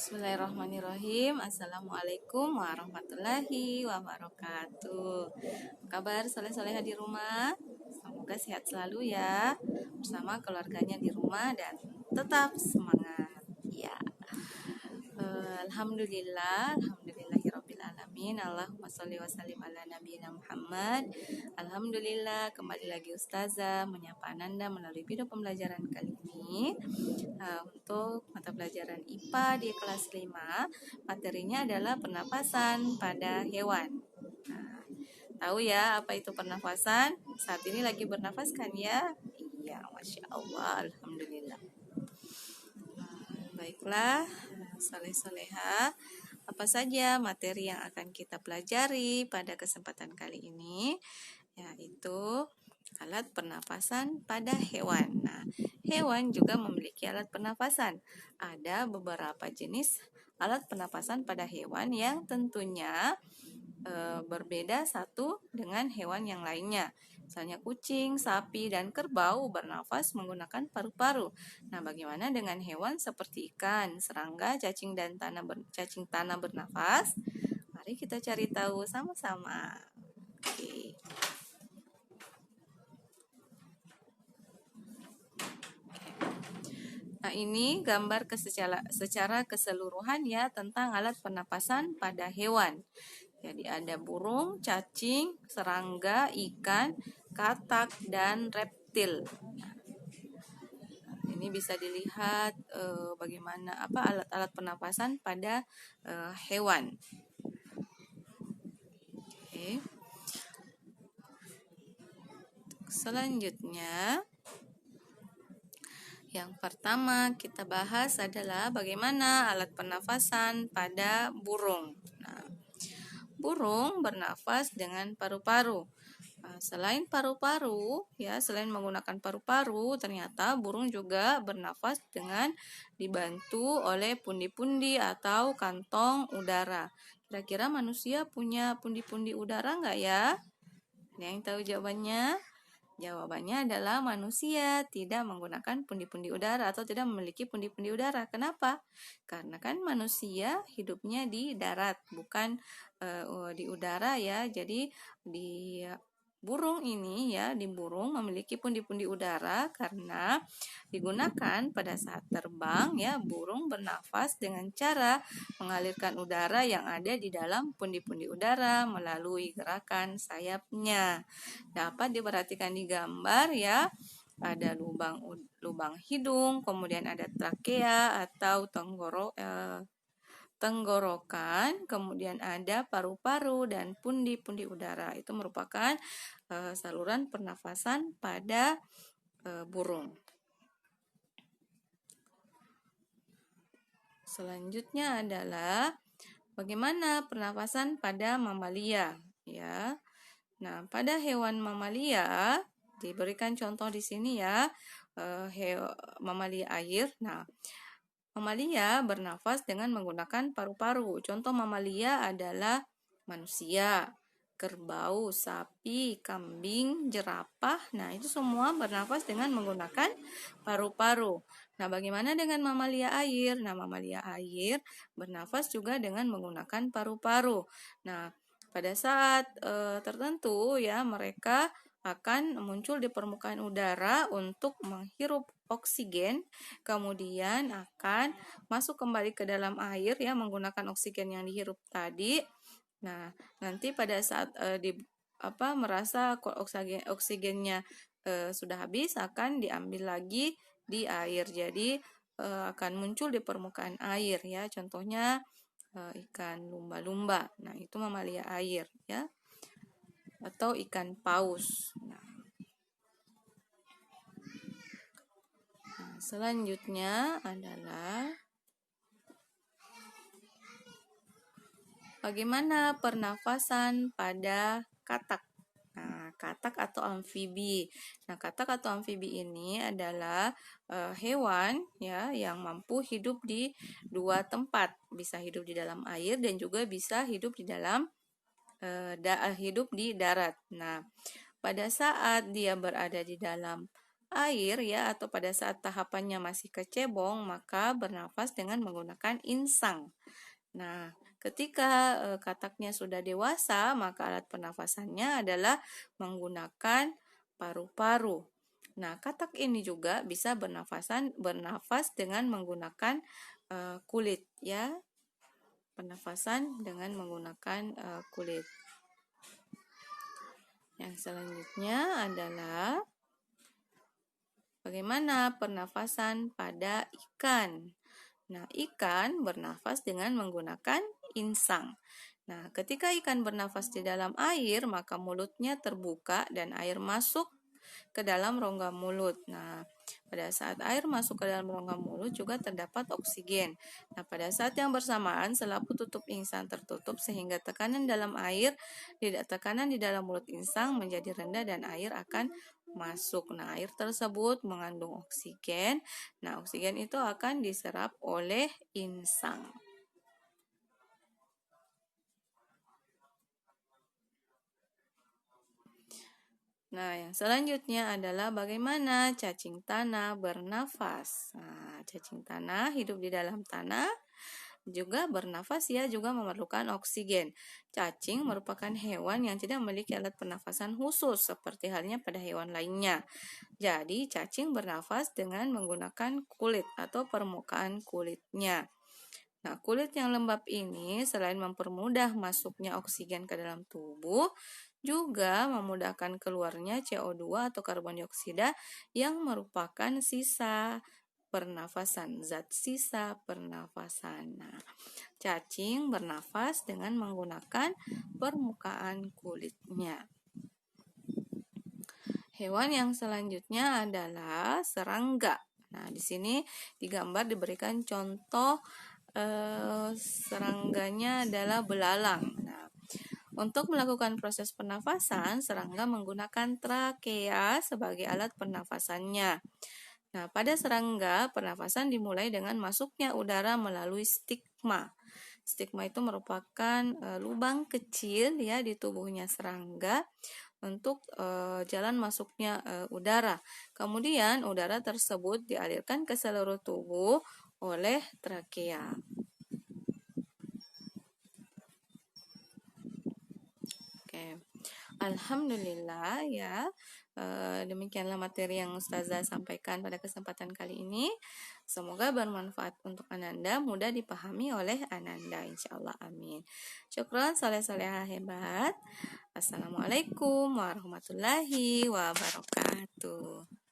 Bismillahirrahmanirrahim. Assalamualaikum warahmatullahi wabarakatuh. Apa kabar soleh-soleha di rumah? Semoga sehat selalu ya, bersama keluarganya di rumah dan tetap semangat. Ya. Alhamdulillahirabbil alamin. Allahumma sholli wa sallim ala nabiyina Muhammad. Alhamdulillah, kembali lagi Ustazah menyapa Ananda melalui video pembelajaran kali ini. Untuk mata pelajaran IPA di kelas 5, materinya adalah pernapasan pada hewan. Tahu ya apa itu pernapasan? Saat ini lagi bernafas kan ya? Iya, Masya Allah, Alhamdulillah. Baiklah, soleh-soleha, apa saja materi yang akan kita pelajari pada kesempatan kali ini? Yaitu alat pernapasan pada hewan. Nah, hewan juga memiliki alat pernapasan. Ada beberapa jenis alat pernapasan pada hewan yang tentunya berbeda satu dengan hewan yang lainnya. Misalnya kucing, sapi, dan kerbau bernafas menggunakan paru-paru. Nah, bagaimana dengan hewan seperti ikan, serangga, cacing tanah bernafas? Mari kita cari tahu sama-sama. Oke. Nah, ini gambar secara keseluruhan ya tentang alat pernapasan pada hewan. Jadi ada burung, cacing, serangga, ikan, katak, dan reptil. Ini bisa dilihat bagaimana alat-alat pernapasan pada hewan. Oke. Selanjutnya, yang pertama kita bahas adalah bagaimana alat pernafasan pada burung. Nah, burung bernafas dengan paru-paru. Selain paru-paru, selain menggunakan paru-paru, ternyata burung juga bernafas dengan dibantu oleh pundi-pundi atau kantong udara. Kira-kira manusia punya pundi-pundi udara nggak ya? Ada yang tahu jawabannya? Jawabannya adalah manusia tidak menggunakan pundi-pundi udara atau tidak memiliki pundi-pundi udara. Kenapa? Karena kan manusia hidupnya di darat, bukan di udara ya. Jadi di burung ini di burung memiliki pundi-pundi udara karena digunakan pada saat terbang burung bernafas dengan cara mengalirkan udara yang ada di dalam pundi-pundi udara melalui gerakan sayapnya. Dapat diperhatikan di gambar ada lubang hidung, kemudian ada trakea atau tenggorokan, kemudian ada paru-paru dan pundi-pundi udara. Itu merupakan saluran pernafasan pada burung. Selanjutnya adalah bagaimana pernafasan pada mamalia ya. Nah, pada hewan mamalia diberikan contoh di sini mamalia air. Nah, mamalia bernafas dengan menggunakan paru-paru. Contoh mamalia adalah manusia, kerbau, sapi, kambing, jerapah. Nah, itu semua bernafas dengan menggunakan paru-paru. Nah, bagaimana dengan mamalia air? Nah, mamalia air bernafas juga dengan menggunakan paru-paru. Nah, pada saat tertentu mereka akan muncul di permukaan udara untuk menghirup oksigen, kemudian akan masuk kembali ke dalam air menggunakan oksigen yang dihirup tadi. Nah, nanti pada saat merasa oksigennya sudah habis, akan diambil lagi di air. Jadi akan muncul di permukaan air ya. Contohnya ikan lumba-lumba. Nah, itu mamalia air ya. Atau ikan paus. Nah, selanjutnya adalah bagaimana pernafasan pada katak. Nah, katak atau amfibi. Nah, katak atau amfibi ini adalah hewan yang mampu hidup di dua tempat. Bisa hidup di dalam air dan juga bisa hidup di dalam hidup di darat. Nah, pada saat dia berada di dalam air ya, atau pada saat tahapannya masih kecebong, maka bernafas dengan menggunakan insang. Nah, ketika kataknya sudah dewasa, maka alat pernafasannya adalah menggunakan paru-paru. Nah, katak ini juga bisa bernafas dengan menggunakan kulit ya. Pernafasan dengan menggunakan kulit. Yang selanjutnya adalah bagaimana pernafasan pada ikan. Nah, ikan bernafas dengan menggunakan insang. Nah, ketika ikan bernafas di dalam air, maka mulutnya terbuka dan air masuk ke dalam rongga mulut. Nah, pada saat air masuk ke dalam rongga mulut juga terdapat oksigen. Nah, pada saat yang bersamaan selaput tutup insang tertutup sehingga tekanan di dalam mulut insang menjadi rendah dan air akan masuk. Nah, air tersebut mengandung oksigen. Nah, oksigen itu akan diserap oleh insang. Nah, yang selanjutnya adalah bagaimana cacing tanah bernafas. Nah, cacing tanah hidup di dalam tanah, juga bernafas ya, juga memerlukan oksigen. Cacing merupakan hewan yang tidak memiliki alat pernafasan khusus seperti halnya pada hewan lainnya. Jadi, cacing bernafas dengan menggunakan kulit atau permukaan kulitnya. Nah, kulit yang lembab ini selain mempermudah masuknya oksigen ke dalam tubuh, juga memudahkan keluarnya CO2 atau karbon dioksida yang merupakan sisa pernafasan, zat sisa pernafasan. Nah, cacing bernafas dengan menggunakan permukaan kulitnya. Hewan yang selanjutnya adalah serangga. Nah, di sini digambar diberikan contoh serangganya adalah belalang. Nah, untuk melakukan proses pernafasan, serangga menggunakan trakea sebagai alat pernafasannya. Nah, pada serangga, pernafasan dimulai dengan masuknya udara melalui stigma. Stigma itu merupakan lubang kecil ya di tubuhnya serangga untuk jalan masuknya udara. Kemudian udara tersebut dialirkan ke seluruh tubuh oleh trakea. Oke. Alhamdulillah ya. Demikianlah materi yang Ustazah sampaikan pada kesempatan kali ini. Semoga bermanfaat untuk Ananda, mudah dipahami oleh Ananda, insyaallah, amin. Syukran, saleh-salehah hebat. Assalamualaikum warahmatullahi wabarakatuh.